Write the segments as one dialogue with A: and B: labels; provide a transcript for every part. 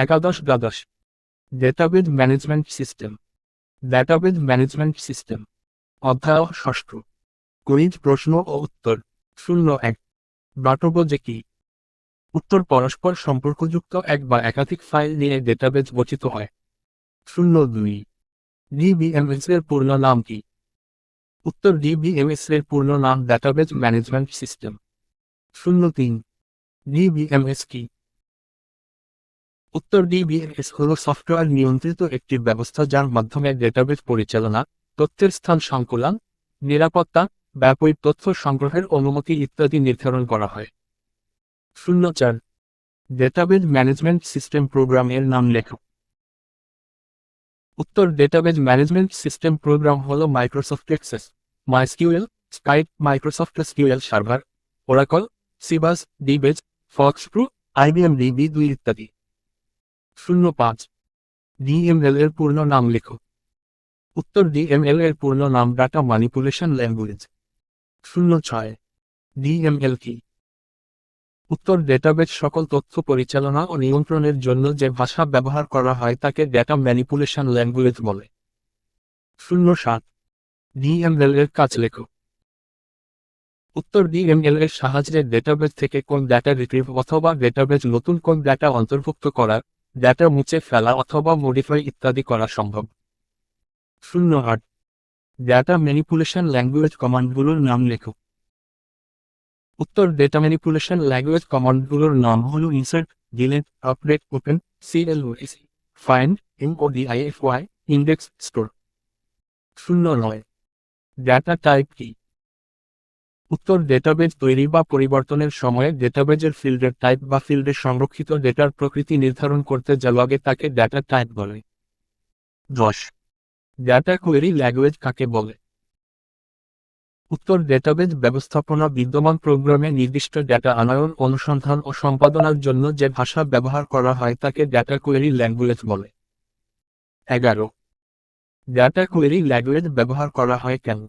A: একাদশ database management system. Database management system. অধ্যায় ষষ্ঠ। কুইজ প্রশ্ন ও উত্তর। 01। ডেটাবেজ কি? উত্তর পরস্পর সম্পর্কযুক্ত এক বা একাধিক ফাইল নিয়ে ডেটাবেজ গঠিত হয়। 02। ডিবিএমএস এর পূর্ণ নাম কি? উত্তর ডিবিএমএস এর পূর্ণ নাম ডেটাবেজ ম্যানেজমেন্ট সিস্টেম। 03। ডিবিএমএস কি? উত্তর ডিবিএমএস হল সফটওয়্যার নিয়ন্ত্রিত একটি ব্যবস্থা যার মাধ্যমে ডেটাবেজ পরিচালনা, তথ্যের স্থান সংকলন, নিরাপত্তা, ব্যাপক তথ্য সংগ্রহের অনুমতি ইত্যাদি নির্ধারণ করা হয়। 04। ডেটাবেজ ম্যানেজমেন্ট সিস্টেম প্রোগ্রাম এর নাম লেখো। উত্তর ডেটাবেজ ম্যানেজমেন্ট সিস্টেম প্রোগ্রাম হল Microsoft Access, MySQL, Skype, Microsoft SQL server, Oracle, Sybase, dBase, FoxPro, IBM DB2 ইত্যাদি। 05। ডিএমএল এর পূর্ণ নাম লেখো। উত্তর ডিএমএল এর পূর্ণ নাম ডাটা ম্যানিপুলেশন ল্যাঙ্গুয়েজ। 06। ডিএমএল কি? উত্তর ডেটাবেজ সকল তথ্য পরিচালনা ও নিয়ন্ত্রণের জন্য যে ভাষা ব্যবহার করা হয় তাকে ডেটা ম্যানিপুলেশন ল্যাঙ্গুয়েজ বলে। 07। ডিএমএল এর কাজ লেখো। উত্তর ডিএমএল এর সাহায্যে ডেটাবেজ থেকে কোন ডেটা রিট্রিভ অথবা ডেটাবেজ নতুন কোন ডেটা অন্তর্ভুক্ত করা, ডেটা মুছে ফেলা অথবা মডিফাই ইত্যাদি করা সম্ভব। 08। ডেটা ম্যানিপুলেশন ল্যাঙ্গুয়েজ কমান্ডগুলোর নাম লেখো। উত্তর ডেটা ম্যানিপুলেশন ল্যাঙ্গুয়েজ কমান্ডগুলোর নাম হল insert, delete, update, open, CLOS, find, MODIFY, index, store. 09। Data type কি? উত্তর ডেটাবেজ তৈরি বা পরিবর্তনের সময়ে ডেটাবেজের ফিল্ডের টাইপ বা ফিল্ডে সংরক্ষিত ডেটার প্রকৃতি নির্ধারণ করতে যা লাগে তাকে ডেটা টাইপ বলে। 10। ডেটা কোয়েরি ল্যাঙ্গুয়েজ কাকে বলে? উত্তর ডেটাবেজ ব্যবস্থাপনা বিদ্যমান প্রোগ্রামে নির্দিষ্ট ডেটা আনয়ন, অনুসন্ধান ও সম্পাদনার জন্য যে ভাষা ব্যবহার করা হয় তাকে ডেটা কোয়েরি ল্যাঙ্গুয়েজ বলে। 11। ডেটা কোয়েরি ল্যাঙ্গুয়েজ ব্যবহার করা হয় কেন?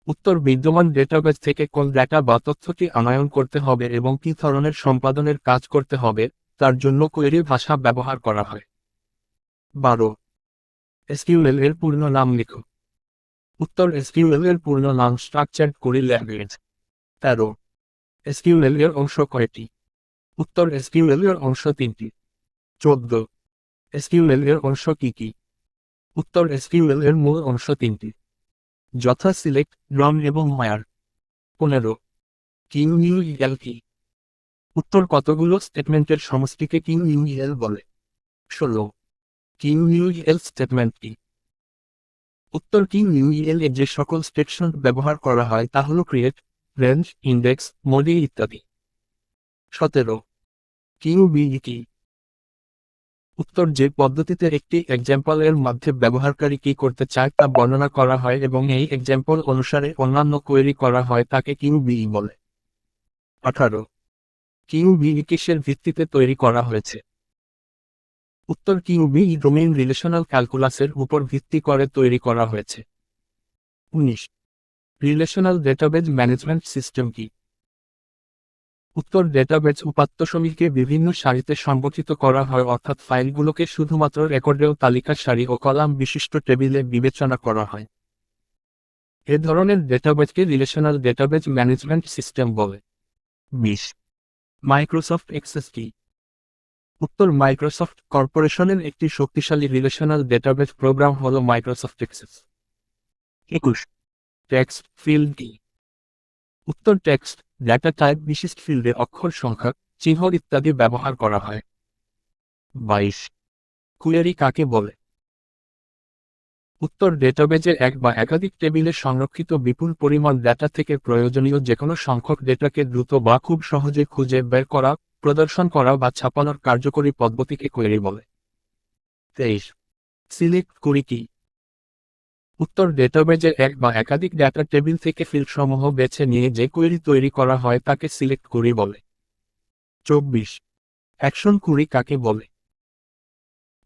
A: উত্তর বিদ্যমান ডেটাবেজ থেকে কোন ডেটা বা তথ্যটি আনয়ন করতে হবে এবং কী ধরনের সম্পাদনের কাজ করতে হবে তার জন্য কোয়েরি ভাষা ব্যবহার করা হয়। 12। এসকিউএল এর পূর্ণ নাম লেখো। উত্তর এসকিউএল এর পূর্ণ নাম স্ট্রাকচার্ড কোয়েরি ল্যাঙ্গুয়েজ। 13। এসকিউএল এর অংশ কয়টি? উত্তর এসকিউএল এর অংশ 3টি। 14। এসকিউএল এর অংশ কি কি? উত্তর এসকিউএল এর মূল অংশ 3টি, যথা সিলেক্ট, রান এবং মায়ার। 15। কিউইএল কি? উত্তর কতগুলো স্টেটমেন্টের সমষ্টিকে কিউইএল বলে। 16। কিউইএল স্টেটমেন্ট কি? উত্তর কিউইএল এ যে সকল স্টেটমেন্ট ব্যবহার করা হয় তা হল ক্রিয়েট, রেঞ্জ, ইন্ডেক্স, মডি ইত্যাদি। 17। কিউবিই কি? উত্তর যে পদ্ধতিতে একটি এক্সাম্পল এর মধ্যে ব্যবহারকারী কি করতে চায় তা বর্ণনা করা হয় এবং এই এক্সাম্পল অনুসারে অন্যান্য কোয়েরি করা হয় তাকে কিউবিই বলে। 18। কিউবিই কিসের ভিত্তিতে তৈরি করা হয়েছে? উত্তর কিউবিই ডোমেইন রিলেশনাল ক্যালকুলাসের উপর ভিত্তি করে তৈরি করা হয়েছে। 19। রিলেশনাল ডেটাবেজ ম্যানেজমেন্ট সিস্টেম কি? উত্তর ডেটাবেজ উপাত্তসমূহকে বিভিন্ন সারিতে সংগঠিত করা হয় অর্থাৎ ফাইলগুলোকে শুধুমাত্র রেকর্ডেও তালিকা সারি ও কলাম বিশিষ্ট টেবিলে বিবেচনা করা হয়। এ ধরনের ডেটাবেজকে রিলেশনাল ডেটাবেজ ম্যানেজমেন্ট সিস্টেম বলে। 20। মাইক্রোসফট এক্সেস কি? উত্তর মাইক্রোসফট কর্পোরেশনের একটি শক্তিশালী রিলেশনাল ডেটাবেজ প্রোগ্রাম হল মাইক্রোসফট এক্সেস। 21। টেক্সট ফিল্ড কি? উত্তর টেক্সট ডেটা টাইপ বিশিষ্ট ফিল্ডে অক্ষর সংখ্যা, চিহ্ন ইত্যাদি ব্যবহার করা হয়। 22। কোয়েরি কাকে বলে? উত্তর ডেটাবেজের এক বা একাধিক টেবিলে সংরক্ষিত বিপুল পরিমাণ ডেটা থেকে প্রয়োজনীয় যেকোনো সংখ্যক ডেটাকে দ্রুত বা খুব সহজে খুঁজে বের করা, প্রদর্শন করা বা ছাপানোর কার্যকরী পদ্ধতিকে কোয়েরি বলে। 23। সিলেক্ট কোয়েরি কি? উত্তর ডেটাবেজের এক বা একাধিক ডেটা টেবিল থেকে ফিল্ডসমূহ বেছে নিয়ে যে কোয়েরি তৈরি করা হয় তাকে সিলেক্ট কোয়েরি বলে। 24। অ্যাকশন কোয়েরি কাকে বলে?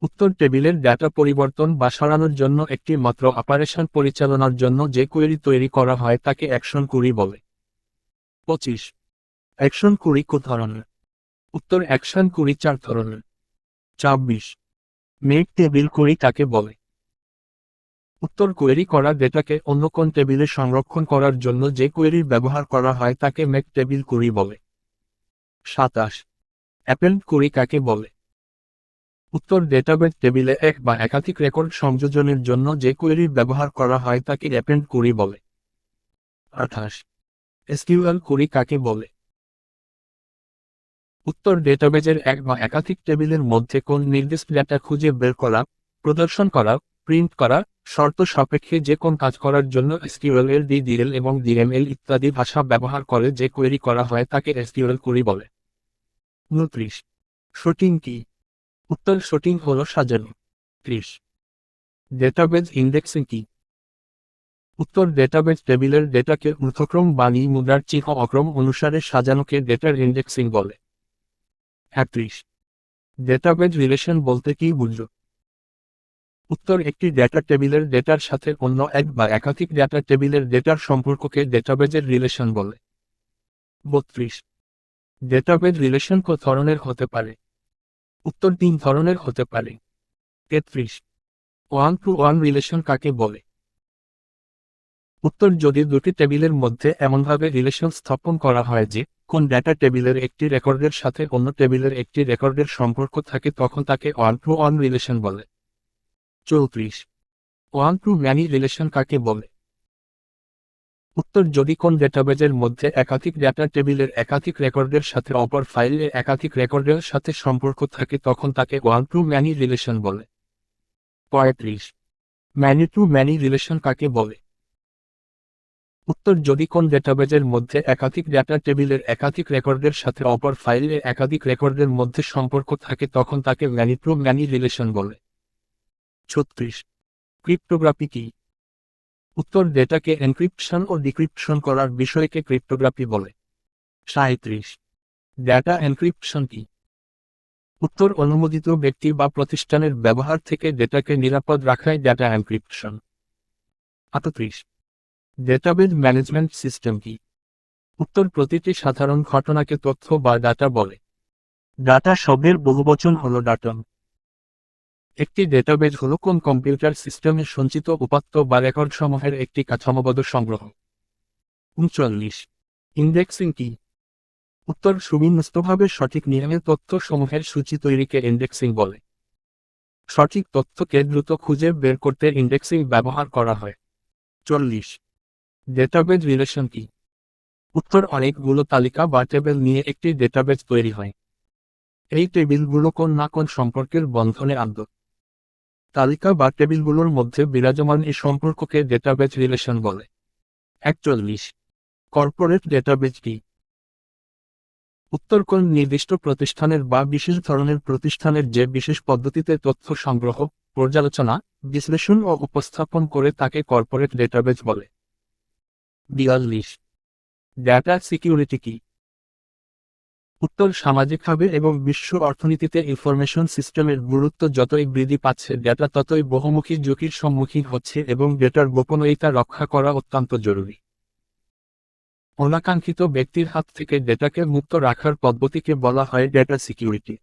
A: উত্তর টেবিলের ডেটা পরিবর্তন বা সরানোর জন্য একটি মাত্র অপারেশন পরিচালনার জন্য যে কোয়েরি তৈরি করা হয় তাকে অ্যাকশন কোয়েরি বলে। 25। অ্যাকশন কোয়েরি কত ধরনের? উত্তর অ্যাকশন কোয়েরি 4 ধরনের। 24 মেক টেবিল কোয়েরি কাকে বলে? উত্তর, কোয়েরি করা ডেটাকে অন্য কোন টেবিলে সংরক্ষণ করার জন্য যে কোয়েরির ব্যবহার করা হয় তাকে মেক টেবিল কোয়েরি বলে। 27 অ্যাপেন্ড কোয়েরি কাকে বলে? উত্তর, ডেটাবেজ টেবিলে এক বা একাধিক রেকর্ড সংযোজনের জন্য যে কোয়েরির ব্যবহার করা হয় তাকে অ্যাপেন্ড কোয়েরি বলে। 28 এসকিউএল কোয়েরি কাকে বলে? উত্তর, ডেটাবেজের এক বা একাধিক টেবিলের মধ্যে কোন নির্দিষ্ট ডেটা খুঁজে বের করা, প্রদর্শন করা, প্রিন্ট করা, শর্ত সাপেক্ষে যে কোন কাজ করার জন্য এসকিউএল এর ডিডিএল এবং ডিএমএল ইত্যাদি ভাষা ব্যবহার করে যে কোয়েরি করা হয় তাকে এসকিউএল কোয়েরি বলে। 29 সর্টিং কি? উত্তর, সর্টিং হলো সাজানো। 30 ডেটাবেজ ইন্ডেক্সিং কি? উত্তর, ডেটাবেজ টেবিলের ডেটাকে ঊর্ধ্বক্রম বা মুদ্রার চিহ্ন অক্রম অনুসারে সাজানোকে ডেটার ইন্ডেক্সিং বলে। 31 ডেটাবেজ রিলেশন বলতে কি বুঝো? উত্তর, একটি ডেটা টেবিলের ডেটার সাথে অন্য এক বা একাধিক ডেটা টেবিলের ডেটার সম্পর্ককে ডেটাবেজের রিলেশন বলে। 32 ডেটাবেজ রিলেশন কত ধরনের হতে পারে? উত্তর, 3 ধরনের হতে পারে। 33 ওয়ান টু ওয়ান রিলেশন কাকে বলে? উত্তর, যদি দুটি টেবিলের মধ্যে এমনভাবে রিলেশন স্থাপন করা হয় যে কোন ডেটা টেবিলের একটি রেকর্ডের সাথে অন্য টেবিলের একটি রেকর্ডের সম্পর্ক থাকে তখন তাকে ওয়ান টু ওয়ান রিলেশন বলে। 34 ওয়ান টু ম্যানি রিলেশন কাকে বলে? উত্তর, যদি কোন ডেটাবেজের মধ্যে একাধিক ডেটা টেবিলের একাধিক রেকর্ডের সাথে অপর ফাইলে একাধিক রেকর্ডের সাথে সম্পর্ক থাকে তখন তাকে ওয়ান টু ম্যানি রিলেশন বলে। 35 ম্যানি টু ম্যানি রিলেশন কাকে বলে? উত্তর, যদি কোন ডেটাবেজের মধ্যে একাধিক ডেটা টেবিলের একাধিক রেকর্ডের সাথে অপর ফাইলে একাধিক রেকর্ডের মধ্যে সম্পর্ক থাকে তখন তাকে ম্যানি টু ম্যানি রিলেশন বলে। 36 ক্রিপ্টোগ্রাফি কি? উত্তর, ডেটাকে এনক্রিপশন ও ডিক্রিপশন করার বিষয়কে ক্রিপ্টোগ্রাফি বলে। 37 ডেটা এনক্রিপশন কি? উত্তর, অনুমোদিত ব্যক্তি বা প্রতিষ্ঠানের ব্যবহার থেকে ডেটাকে নিরাপদ রাখাই data encryption. 38 database management system কি? উত্তর, প্রতিটি সাধারণ ঘটনাকে তথ্য বা ডাটা বলে। ডাটা শব্দের বহুবচন হল ডাটন। একটি ডেটাবেজ হল কোন কম্পিউটার সিস্টেমে সঞ্চিত উপাত্ত বা রেকর্ড সমূহের একটি কাঠামোবদ্ধ সংগ্রহ। 39 ইন্ডেক্সিং কি? উত্তর, সুবিন্যস্তভাবে সঠিক নিয়মে তথ্য সমূহের সূচি তৈরিকে ইন্ডেক্সিং বলে। সঠিক তথ্যকে দ্রুত খুঁজে বের করতে ইন্ডেক্সিং ব্যবহার করা হয়। 40 ডেটাবেজ রিলেশন কি? উত্তর, অনেকগুলো তালিকা বা টেবিল নিয়ে একটি ডেটাবেজ তৈরি হয়। এই টেবিলগুলো কোন না কোন সম্পর্কের বন্ধনে আবদ্ধ। তালিকা বা টেবিলগুলোর মধ্যে বিরাজমান এই সম্পর্ককে ডেটাবেজ রিলেশন বলে। 41 কর্পোরেট ডেটাবেজ কি? উত্তর, কোন নির্দিষ্ট প্রতিষ্ঠানের বা বিশেষ ধরনের প্রতিষ্ঠানের যে বিশেষ পদ্ধতিতে তথ্য সংগ্রহ, পর্যালোচনা, বিশ্লেষণ ও উপস্থাপন করে তাকে কর্পোরেট ডেটাবেজ বলে। 42 ডেটা সিকিউরিটি কি? উত্তর, সামাজিকভাবে এবং বিশ্ব অর্থনীতিতে ইনফরমেশন সিস্টেমের গুরুত্ব যতই বৃদ্ধি পাচ্ছে ডেটা ততই বহুমুখী ঝুঁকির সম্মুখীন হচ্ছে এবং ডেটার গোপনীয়তা রক্ষা করা অত্যন্ত জরুরি। অনাকাঙ্ক্ষিত ব্যক্তির হাত থেকে ডেটাকে মুক্ত রাখার পদ্ধতিকে বলা হয় ডেটা সিকিউরিটি।